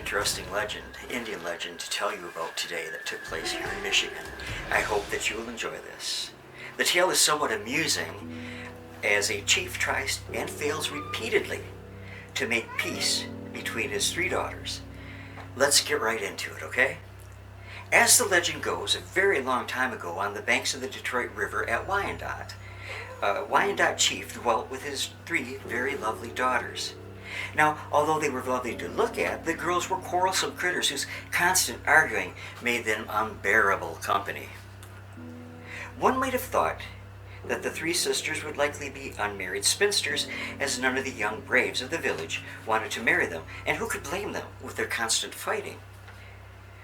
interesting legend, Indian legend, to tell you about today that took place here in Michigan. I hope that you will enjoy this. The tale is somewhat amusing as a chief tries and fails repeatedly to make peace between his three daughters. Let's get right into it, okay? As the legend goes, a very long time ago on the banks of the Detroit River at Wyandot, Wyandot chief dwelt with his three very lovely daughters. Now, although they were lovely to look at, the girls were quarrelsome critters whose constant arguing made them unbearable company. One might have thought that the three sisters would likely be unmarried spinsters, as none of the young braves of the village wanted to marry them, and who could blame them with their constant fighting?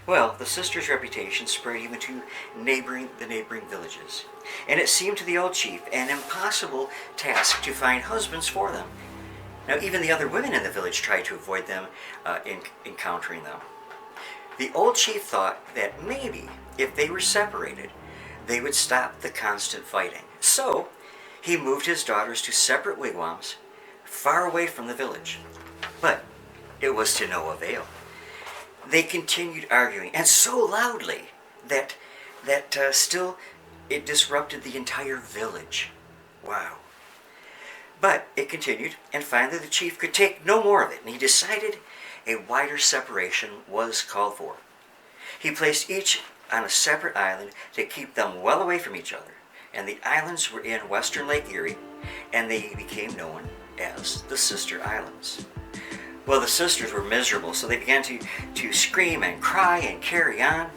Well, the sisters' reputation spread even to the neighboring villages, and it seemed to the old chief an impossible task to find husbands for them. Now, even the other women in the village tried to avoid them encountering them. The old chief thought that maybe if they were separated, they would stop the constant fighting. So, he moved his daughters to separate wigwams far away from the village. But it was to no avail. They continued arguing, and so loudly that still it disrupted the entire village. Wow. But it continued, and finally the chief could take no more of it, and he decided a wider separation was called for. He placed each on a separate island to keep them well away from each other, and the islands were in western Lake Erie, and they became known as the Sister Islands. Well, the sisters were miserable, so they began to scream and cry and carry on,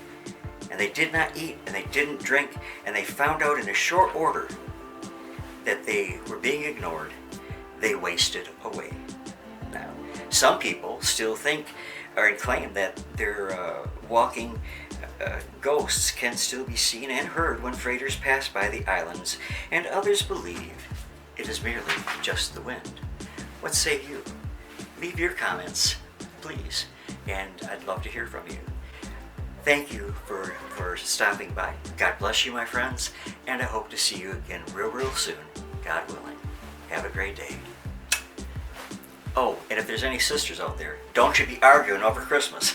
and they did not eat, and they didn't drink, and they found out in a short order that they were being ignored. They wasted away. Now, some people still think or claim that their walking ghosts can still be seen and heard when freighters pass by the islands, and others believe it is merely just the wind. What say you? Leave your comments, please, and I'd love to hear from you. Thank you for stopping by. God bless you, my friends, and I hope to see you again real soon, God willing. Have a great day. Oh, and if there's any sisters out there, don't you be arguing over Christmas.